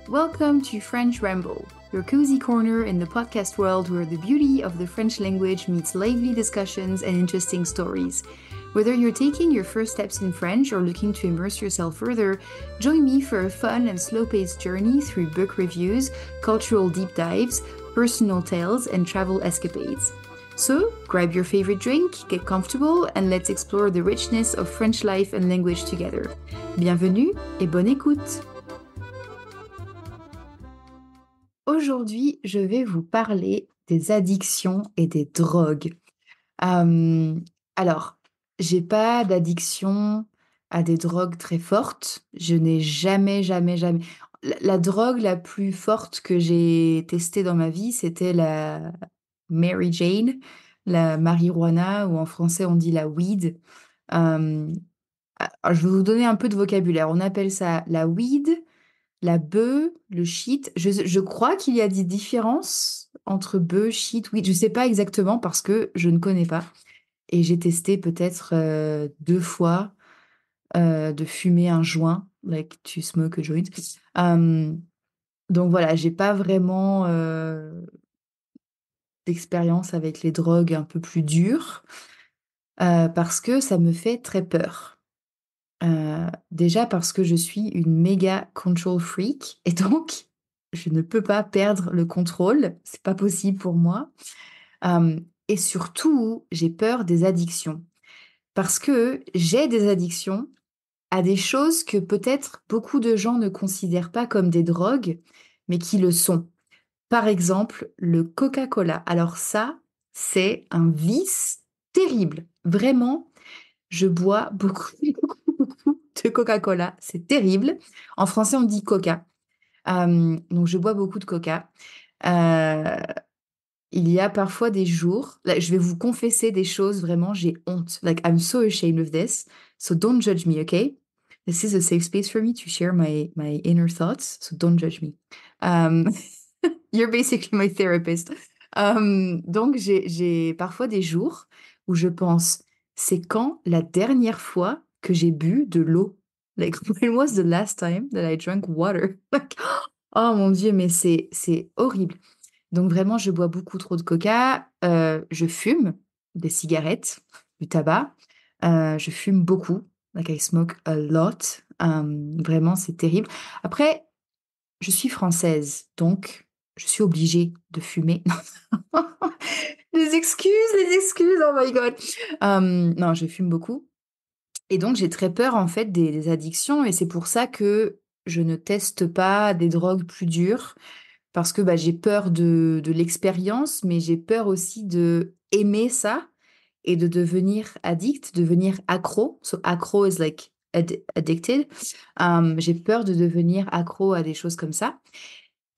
Welcome to French Ramble, your cozy corner in the podcast world where the beauty of the French language meets lively discussions and interesting stories. Whether you're taking your first steps in French or looking to immerse yourself further, join me for a fun and slow-paced journey through book reviews, cultural deep dives, personal tales, and travel escapades. So, grab your favorite drink, get comfortable, and let's explore the richness of French life and language together. Bienvenue et bonne écoute! Aujourd'hui, je vais vous parler des addictions et des drogues. Alors, j'ai pas d'addiction à des drogues très fortes. Je n'ai jamais. La drogue la plus forte que j'ai testée dans ma vie, c'était la Mary Jane, la marijuana, ou en français on dit la weed. Euh, je vais vous donner un peu de vocabulaire. On appelle ça la weed, la bœuf, le shit. Je crois qu'il y a des différences entre bœuf, shit, weed. Je sais pas exactement parce que je ne connais pas. Et j'ai testé peut-être 2 fois de fumer un joint, like to smoke a joint. Euh, donc voilà, j'ai pas vraiment d'expérience avec les drogues un peu plus dures parce que ça me fait très peur. Déjà parce que je suis une méga control freak et donc je ne peux pas perdre le contrôle, c'est pas possible pour moi. Et surtout, j'ai peur des addictions parce que j'ai des addictions à des choses que peut-être beaucoup de gens ne considèrent pas comme des drogues, mais qui le sont. Par exemple, le Coca-Cola. Alors ça, c'est un vice terrible. Vraiment, je bois beaucoup, beaucoup de Coca-Cola. C'est terrible. En français, on dit Coca. Donc, je bois beaucoup de Coca. Euh, il y a parfois des jours, là, je vais vous confesser des choses, vraiment, j'ai honte. Like, I'm so ashamed of this. So don't judge me, okay? This is a safe space for me to share my inner thoughts. So don't judge me. Um, you're basically my therapist. Donc, j'ai parfois des jours où je pense, c'est quand la dernière fois que j'ai bu de l'eau? Like, when was the last time that I drank water? Like, oh mon Dieu, mais c'est horrible. Donc vraiment, je bois beaucoup trop de coca. Je fume des cigarettes, du tabac. Je fume beaucoup. Like I smoke a lot. Vraiment, c'est terrible. Après, je suis française, donc je suis obligée de fumer. Les excuses, oh my God. Non, je fume beaucoup. Et donc, j'ai très peur, en fait, des addictions. Et c'est pour ça que je ne teste pas des drogues plus dures parce que bah, j'ai peur de l'expérience, mais j'ai peur aussi de aimer ça et de devenir addict, devenir accro. So accro is like addicted. J'ai peur de devenir accro à des choses comme ça.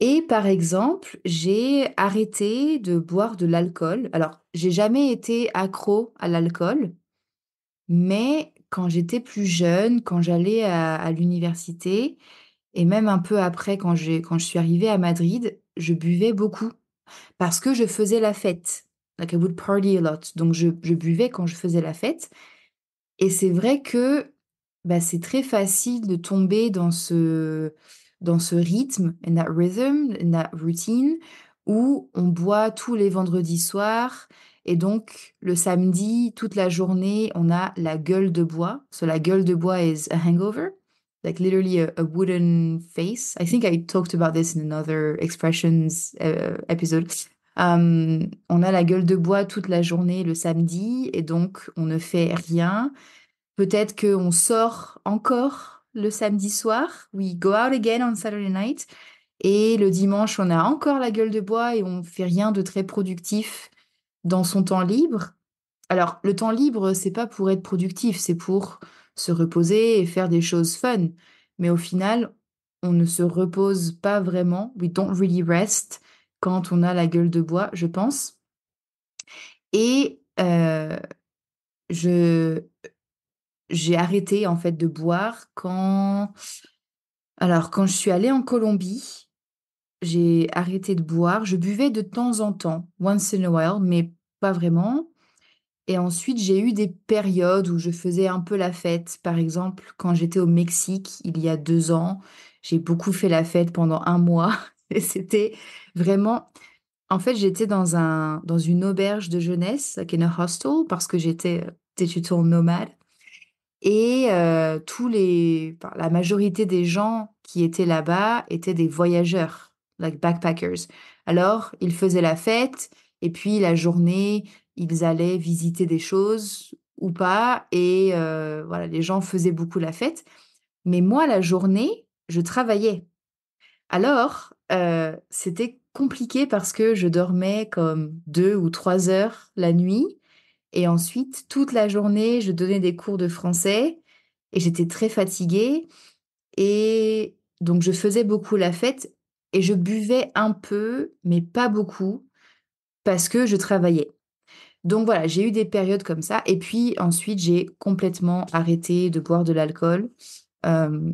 Et par exemple, j'ai arrêté de boire de l'alcool. Alors, j'ai jamais été accro à l'alcool, mais quand j'étais plus jeune, quand j'allais à l'université, et même un peu après, quand je suis arrivée à Madrid, je buvais beaucoup parce que je faisais la fête. Like I would party a lot. Donc je buvais quand je faisais la fête. Et c'est vrai que bah, c'est très facile de tomber dans ce rythme, in that rhythm, in that routine, où on boit tous les vendredis soirs. Et donc, le samedi, toute la journée, on a la gueule de bois. So, la gueule de bois is a hangover, like literally a wooden face. I think I talked about this in another expressions episode. On a la gueule de bois toute la journée le samedi et donc on ne fait rien. Peut-être qu'on sort encore le samedi soir. We go out again on Saturday night. Et le dimanche, on a encore la gueule de bois et on fait rien de très productif dans son temps libre. Alors, le temps libre, c'est pas pour être productif, c'est pour se reposer et faire des choses fun. Mais au final, on ne se repose pas vraiment. We don't really rest quand on a la gueule de bois, je pense. Et je j'ai arrêté en fait de boire quand je suis allée en Colombie, j'ai arrêté de boire. Je buvais de temps en temps, once in a while, mais pas vraiment. Et ensuite, j'ai eu des périodes où je faisais un peu la fête. Par exemple, quand j'étais au Mexique il y a 2 ans, J'ai beaucoup fait la fête pendant un mois et c'était vraiment... En fait, j'étais dans une auberge de jeunesse, like in a hostel, parce que j'étais digital nomade. Et enfin, la majorité des gens qui étaient là-bas étaient des voyageurs, like backpackers. Alors, ils faisaient la fête et puis la journée, ils allaient visiter des choses ou pas. Et voilà, les gens faisaient beaucoup la fête. Mais moi, la journée, je travaillais. Alors, c'était compliqué parce que je dormais comme 2 ou 3 heures la nuit. Et ensuite, toute la journée, je donnais des cours de français et j'étais très fatiguée. Et donc, je faisais beaucoup la fête et je buvais un peu, mais pas beaucoup, parce que je travaillais. Donc voilà, j'ai eu des périodes comme ça. Et puis ensuite, j'ai complètement arrêté de boire de l'alcool. Euh,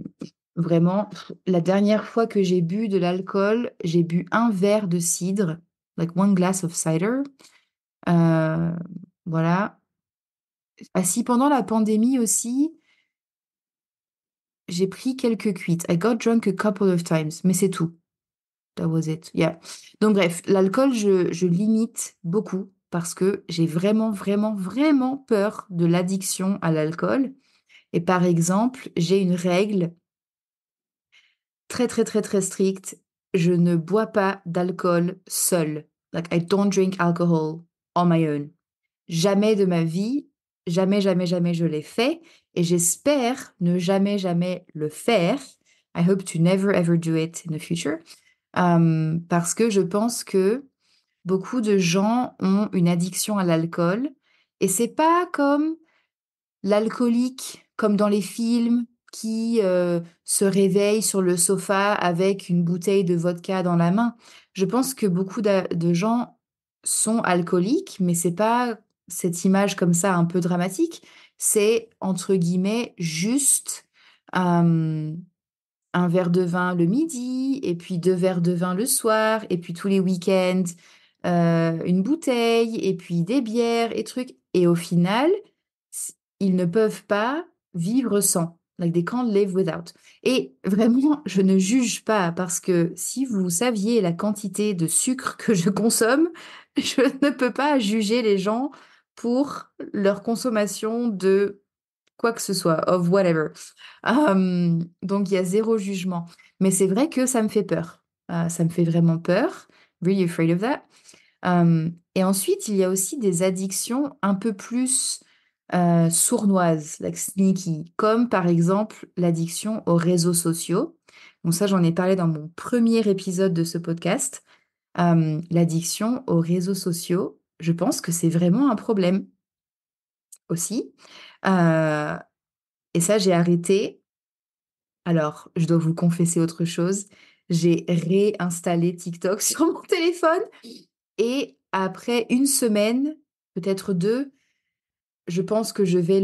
Vraiment, la dernière fois que j'ai bu de l'alcool, j'ai bu un verre de cidre, like one glass of cider. Euh, voilà. Ah si, pendant la pandémie aussi, j'ai pris quelques cuites. I got drunk a couple of times, mais c'est tout. That was it. Yeah. Donc bref, l'alcool, je limite beaucoup parce que j'ai vraiment, vraiment, vraiment peur de l'addiction à l'alcool. Et par exemple, j'ai une règle très, très, très, très stricte. Je ne bois pas d'alcool seul. Like, I don't drink alcohol on my own. Jamais de ma vie, jamais, jamais, jamais je l'ai fait et j'espère ne jamais, jamais le faire. I hope to never, ever do it in the future. Parce que je pense que beaucoup de gens ont une addiction à l'alcool et c'est pas comme l'alcoolique, comme dans les films, qui se réveille sur le sofa avec une bouteille de vodka dans la main. Je pense que beaucoup de gens sont alcooliques, mais c'est pas cette image comme ça un peu dramatique. C'est entre guillemets juste euh, un verre de vin le midi, et puis 2 verres de vin le soir, et puis tous les week-ends, une bouteille, et puis des bières et trucs. Et au final, ils ne peuvent pas vivre sans. Like they can't live without. Et vraiment, je ne juge pas parce que si vous saviez la quantité de sucre que je consomme, je ne peux pas juger les gens pour leur consommation de quoi que ce soit, of whatever. Donc il y a zéro jugement. Mais c'est vrai que ça me fait peur. Ça me fait vraiment peur. Really afraid of that. Et ensuite, il y a aussi des addictions un peu plus sournoises, like sneaky, comme par exemple l'addiction aux réseaux sociaux. Donc ça, j'en ai parlé dans mon premier épisode de ce podcast. L'addiction aux réseaux sociaux, je pense que c'est vraiment un problème aussi. Euh, et ça, j'ai arrêté. Alors, je dois vous confesser autre chose. J'ai réinstallé TikTok sur mon téléphone et après une semaine, peut-être deux, je pense que je vais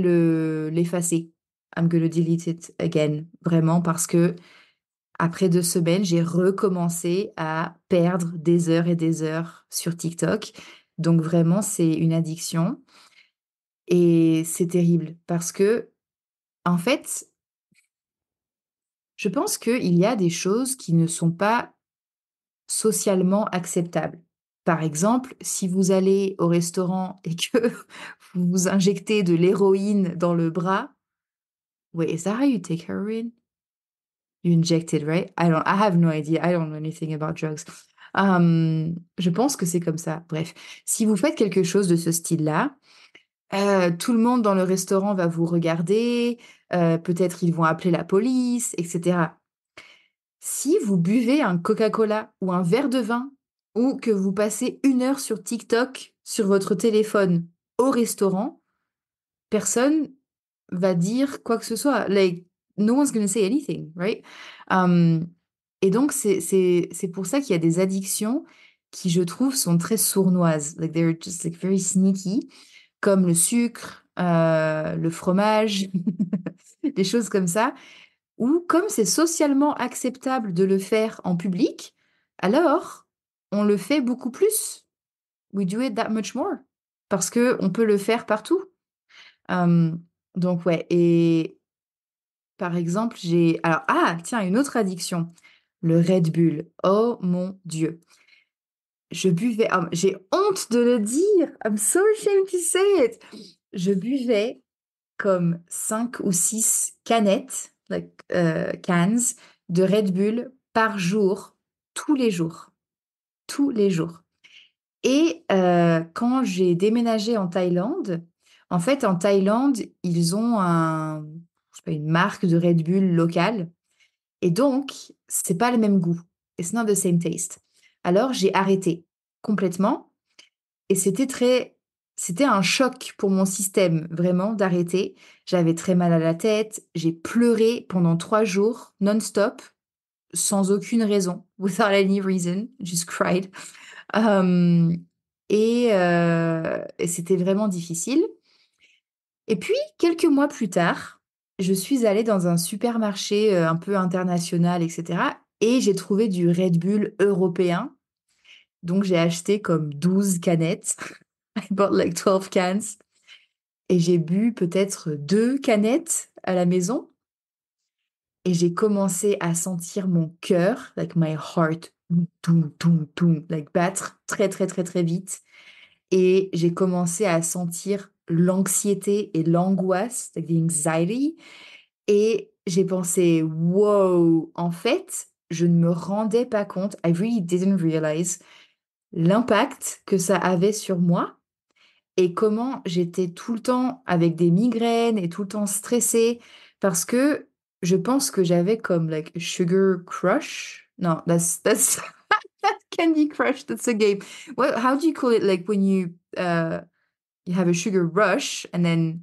l'effacer. I'm gonna delete it again, vraiment, parce que après 2 semaines, j'ai recommencé à perdre des heures et des heures sur TikTok. Donc vraiment, c'est une addiction et c'est terrible parce que, en fait, je pense qu'il y a des choses qui ne sont pas socialement acceptables. Par exemple, si vous allez au restaurant et que vous vous injectez de l'héroïne dans le bras, wait, is that how you take heroin? You inject it, right? I have no idea. I don't know anything about drugs. Je pense que c'est comme ça. Bref, si vous faites quelque chose de ce style-là, tout le monde dans le restaurant va vous regarder, peut-être ils vont appeler la police, etc. Si vous buvez un Coca-Cola ou un verre de vin, ou que vous passez 1 heure sur TikTok sur votre téléphone au restaurant, personne va dire quoi que ce soit. Like, no one's gonna say anything, right? Um, et donc, c'est pour ça qu'il y a des addictions qui, je trouve, sont très sournoises. Like, they're just like very sneaky, comme le sucre, le fromage, des choses comme ça. Ou comme c'est socialement acceptable de le faire en public, alors on le fait beaucoup plus. We do it that much more. Parce que on peut le faire partout. Euh, donc ouais, et par exemple, j'ai alors ah tiens, une autre addiction, le Red Bull. Oh mon Dieu! Je buvais j'ai honte de le dire, I'm so ashamed to say it. Je buvais comme 5 ou 6 canettes, like, cans de Red Bull par jour, tous les jours, tous les jours. Et quand j'ai déménagé en Thaïlande, en fait, en Thaïlande, ils ont je sais pas, une marque de Red Bull locale et donc c'est pas le même goût. It's not the same taste. Alors j'ai arrêté complètement et c'était un choc pour mon système vraiment d'arrêter. J'avais très mal à la tête, j'ai pleuré pendant 3 jours non-stop, sans aucune raison, without any reason, just cried. Hem et c'était vraiment difficile et puis quelques mois plus tard, je suis allée dans un supermarché, un peu international et cetera et j'ai trouvé du Red Bull européen. Donc j'ai acheté comme 12 canettes. I bought like 12 cans et j'ai bu peut-être 2 canettes à la maison et j'ai commencé à sentir mon cœur, like my heart, toum, toum, toum, like battre très, très, très, très vite et j'ai commencé à sentir l'anxiété et l'angoisse, like the anxiety et j'ai pensé: «Wow!» En fait, je ne me rendais pas compte, I really didn't realize l'impact que ça avait sur moi et comment j'étais tout le temps avec des migraines et tout le temps stressée parce que je pense que j'avais comme like a sugar crush. Non, that's Candy Crush, that's a game. What how do you call it like when you have a sugar rush and then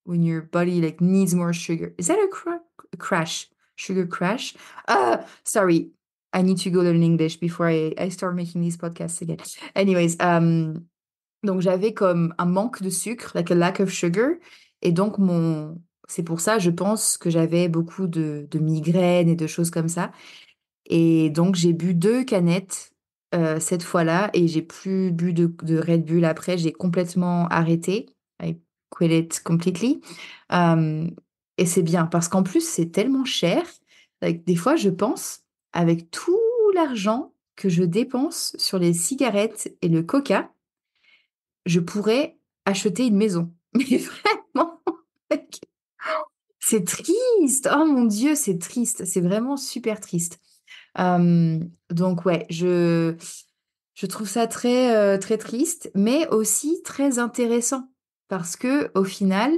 when your body like needs more sugar? Is that a crash? Sugar crash? Sorry. I need to go learn English before I start making these podcasts again. Anyways, donc j'avais comme un manque de sucre, like a lack of sugar et donc mon c'est pour ça, je pense, que j'avais beaucoup de migraines et de choses comme ça et donc j'ai bu 2 canettes, cette fois-là et j'ai plus bu de Red Bull après, j'ai complètement arrêté. I quit it completely, hem et c'est bien parce qu'en plus, c'est tellement cher, like des fois, je pense, avec tout l'argent que je dépense sur les cigarettes et le coca, je pourrais acheter une maison. Mais vraiment, like, c'est triste! Oh mon Dieu, c'est triste, c'est vraiment super triste. Donc ouais, je trouve ça très, très triste, mais aussi très intéressant parce que au final,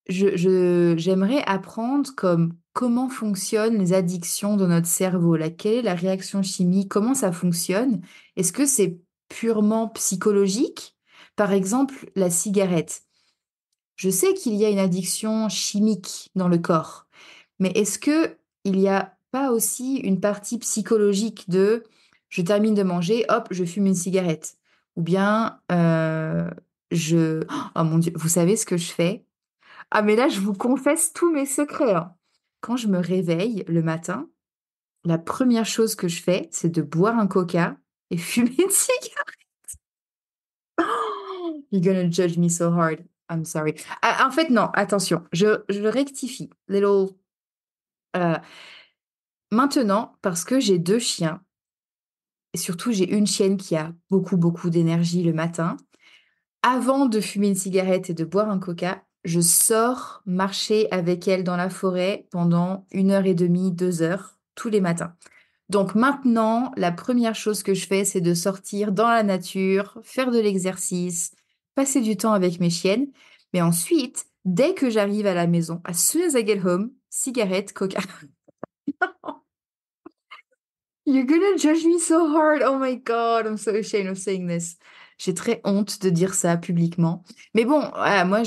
j'aimerais apprendre comme comment fonctionnent les addictions dans notre cerveau, quelle est la réaction chimique, comment ça fonctionne? Est-ce que c'est purement psychologique? Par exemple, la cigarette. Je sais qu'il y a une addiction chimique dans le corps, mais est-ce que il y a pas aussi une partie psychologique de: «Je termine de manger, hop, je fume une cigarette» ou bien, je oh mon Dieu, vous savez ce que je fais? Ah mais là, je vous confesse tous mes secrets, hein. Quand je me réveille le matin, la première chose que je fais, c'est de boire un coca et fumer une cigarette. You're gonna judge me so hard. I'm sorry. Ah, en fait, non, attention, je rectifie. Heu, Maintenant, parce que j'ai 2 chiens et surtout j'ai une chienne qui a beaucoup, beaucoup d'énergie le matin. Avant de fumer une cigarette et de boire un coca, je sors marcher avec elle dans la forêt pendant 1 heure et demie, 2 heures, tous les matins. Donc maintenant, la première chose que je fais, c'est de sortir dans la nature, faire de l'exercice, passer du temps avec mes chiennes. Mais ensuite, dès que j'arrive à la maison, as soon as I get home, cigarette, coca. You're gonna judge me so hard. Oh my God, I'm so ashamed of saying this. J'ai très honte de dire ça publiquement. Mais bon, voilà, moi,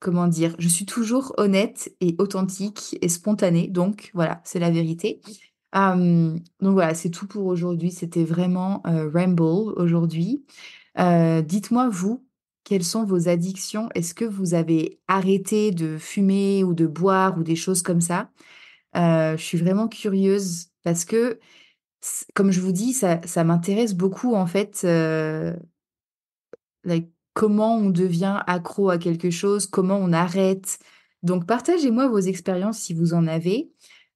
comment dire? Je suis toujours honnête et authentique et spontanée. Donc, voilà, c'est la vérité. Donc voilà, c'est tout pour aujourd'hui. C'était vraiment ramble aujourd'hui. Dites-moi, vous, quelles sont vos addictions? Est-ce que vous avez arrêté de fumer ou de boire ou des choses comme ça? Je suis vraiment curieuse parce que, comme je vous dis, ça m'intéresse beaucoup en fait, like comment on devient accro à quelque chose, comment on arrête. Donc partagez-moi vos expériences si vous en avez,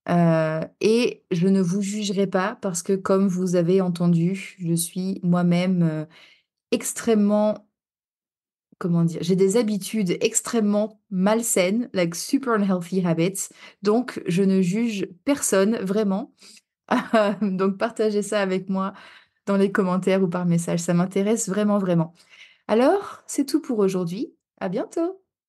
et je ne vous jugerai pas parce que comme vous avez entendu, je suis moi-même, extrêmement, comment dire? J'ai des habitudes extrêmement malsaines, like super unhealthy habits, donc je ne juge personne vraiment. Donc partagez ça avec moi dans les commentaires ou par message, ça m'intéresse vraiment, vraiment. Alors, c'est tout pour aujourd'hui. À bientôt.